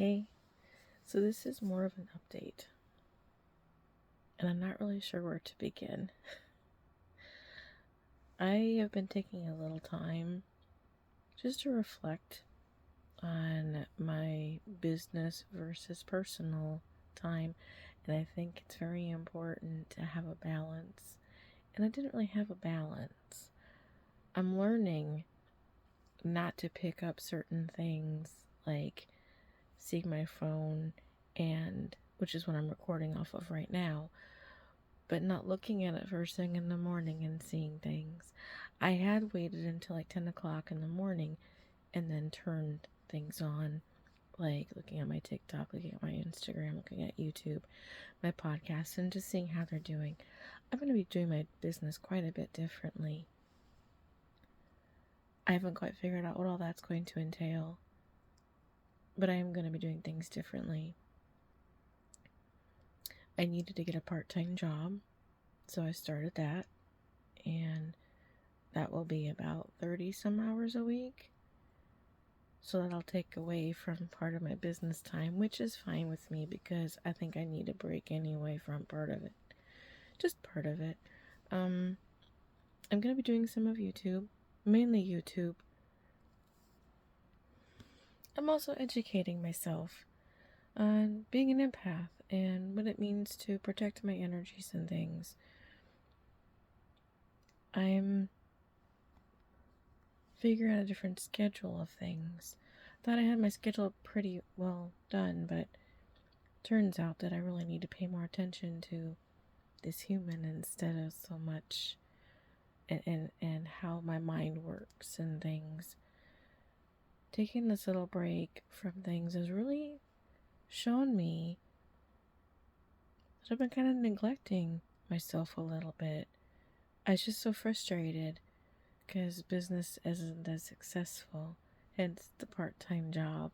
Hey, so this is more of an update, and I'm not really sure where to begin. I have been taking a little time just to reflect on my business versus personal time, and I think it's very important to have a balance, and I didn't really have a balance. I'm learning not to pick up certain things like seeing my phone, and which is what I'm recording off of right now, but not looking at it first thing in the morning and seeing things. I had waited until like 10 o'clock in the morning and then turned things on, like looking at my TikTok, looking at my Instagram, looking at YouTube, my podcast, and just seeing how they're doing. I'm going to be doing my business quite a bit differently. I haven't quite figured out what all that's going to entail, but I am going to be doing things differently. I needed to get a part-time job, so I started that, and that will be about 30 some hours a week. So that'll take away from part of my business time, which is fine with me because I think I need a break anyway from part of it. Just part of it. I'm going to be doing some of YouTube, mainly YouTube. I'm also educating myself on being an empath and what it means to protect my energies and things. I'm figuring out a different schedule of things. Thought I had my schedule pretty well done, but turns out that I really need to pay more attention to this human instead of so much and how my mind works and things. Taking this little break from things has really shown me that I've been kind of neglecting myself a little bit. I was just so frustrated because business isn't as successful, hence the part-time job.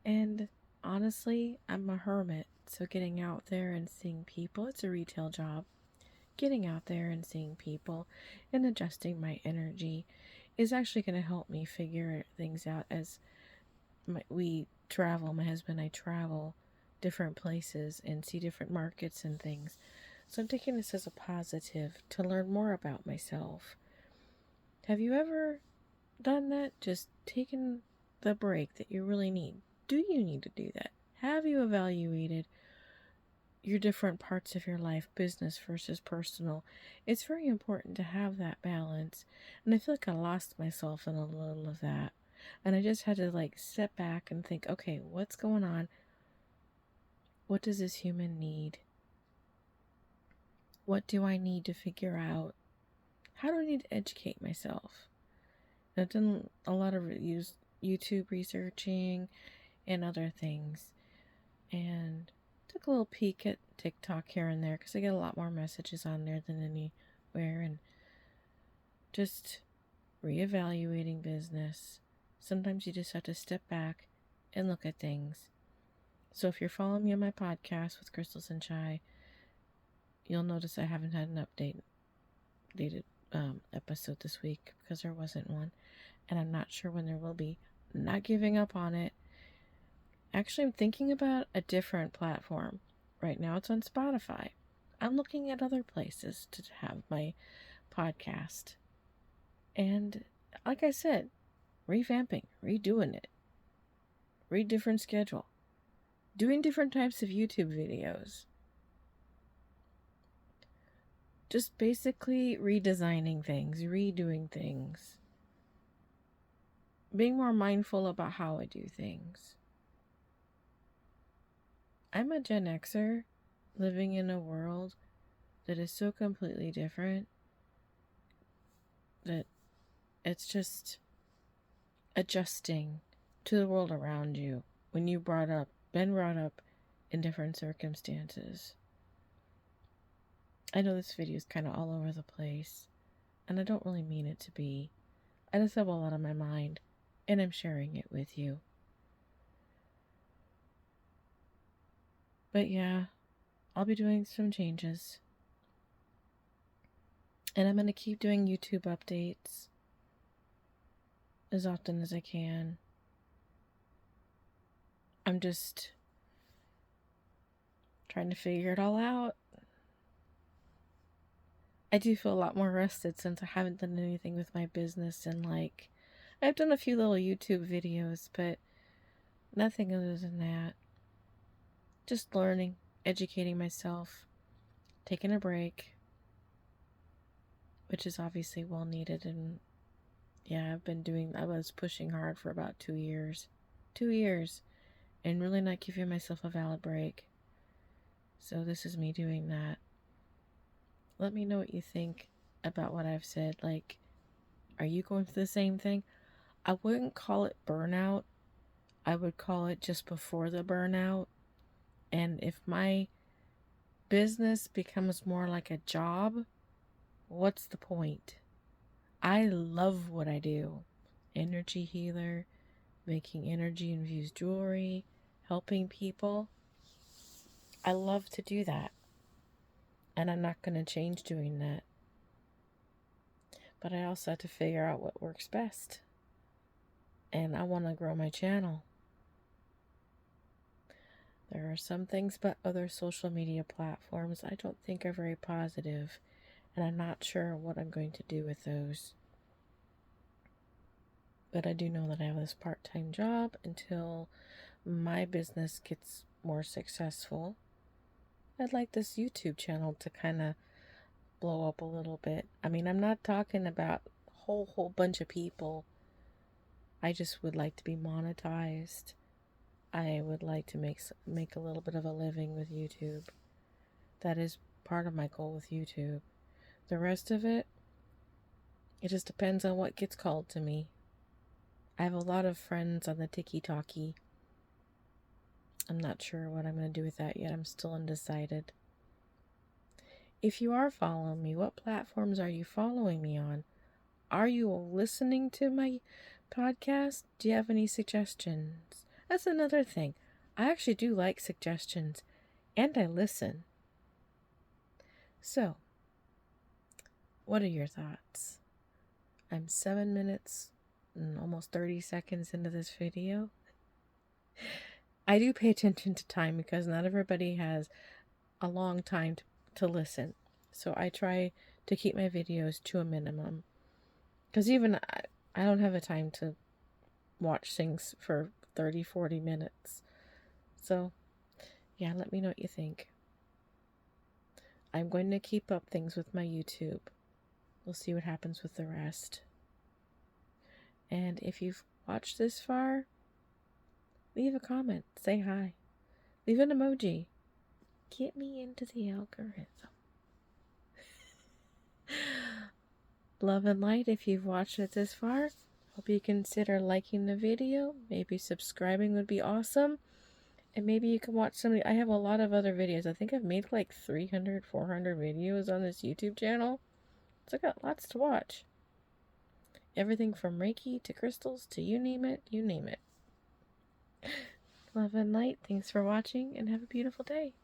And honestly, I'm a hermit, so getting out there and seeing people, it's a retail job. Getting out there and seeing people and adjusting my energy is actually going to help me figure things out as we travel. My husband and I travel different places and see different markets and things. So I'm taking this as a positive to learn more about myself. Have you ever done that? Just taken the break that you really need? Do you need to do that? Have you evaluated your different parts of your life, business versus personal? It's very important to have that balance. And I feel like I lost myself in a little of that. And I just had to step back and think, okay, what's going on? What does this human need? What do I need to figure out? How do I need to educate myself? I've done a lot of YouTube researching and other things, and took a little peek at TikTok here and there because I get a lot more messages on there than anywhere, and just reevaluating business. Sometimes you just have to step back and look at things. So if you're following me on my podcast with Crystals and Chai, you'll notice I haven't had an updated episode this week because there wasn't one, and I'm not sure when there will be. Not giving up on it. Actually, I'm thinking about a different platform. Right now it's on Spotify. I'm looking at other places to have my podcast. And like I said, revamping, redoing it. Different schedule. Doing different types of YouTube videos. Just basically redesigning things, redoing things. Being more mindful about how I do things. I'm a Gen Xer living in a world that is so completely different that it's just adjusting to the world around you when you've been brought up in different circumstances. I know this video is kind of all over the place, and I don't really mean it to be. I just have a lot on my mind, and I'm sharing it with you. But yeah, I'll be doing some changes. And I'm going to keep doing YouTube updates as often as I can. I'm just trying to figure it all out. I do feel a lot more rested since I haven't done anything with my business, and like, I've done a few little YouTube videos, but nothing other than that. Just learning, educating myself, taking a break, which is obviously well needed. And yeah, I was pushing hard for about 2 years. 2 years. And really not giving myself a valid break. So this is me doing that. Let me know what you think about what I've said. Like, are you going through the same thing? I wouldn't call it burnout. I would call it just before the burnout. And if my business becomes more like a job, what's the point? I love what I do. Energy healer, making energy infused jewelry, helping people. I love to do that. And I'm not going to change doing that. But I also have to figure out what works best. And I want to grow my channel. There are some things about other social media platforms I don't think are very positive, and I'm not sure what I'm going to do with those. But I do know that I have this part-time job until my business gets more successful. I'd like this YouTube channel to kind of blow up a little bit. I mean, I'm not talking about a whole bunch of people. I just would like to be monetized. I would like to make a little bit of a living with YouTube. That is part of my goal with YouTube. The rest of it just depends on what gets called to me. I have a lot of friends on the TikTok. I'm not sure what I'm going to do with that yet. I'm still undecided. If you are following me, what platforms are you following me on? Are you listening to my podcast? Do you have any suggestions? That's another thing. I actually do like suggestions, and I listen. So, what are your thoughts? I'm 7 minutes and almost 30 seconds into this video. I do pay attention to time because not everybody has a long time to listen. So I try to keep my videos to a minimum. Because even I don't have the time to watch things for 30, 40 minutes. So, yeah, let me know what you think. I'm going to keep up things with my YouTube. We'll see what happens with the rest. And if you've watched this far, leave a comment. Say hi. Leave an emoji. Get me into the algorithm. Love and light if you've watched it this far. Hope you consider liking the video. Maybe subscribing would be awesome. And maybe you can watch I have a lot of other videos. I think I've made like 300, 400 videos on this YouTube channel. So I got lots to watch. Everything from Reiki to crystals to you name it, you name it. Love and light. Thanks for watching and have a beautiful day.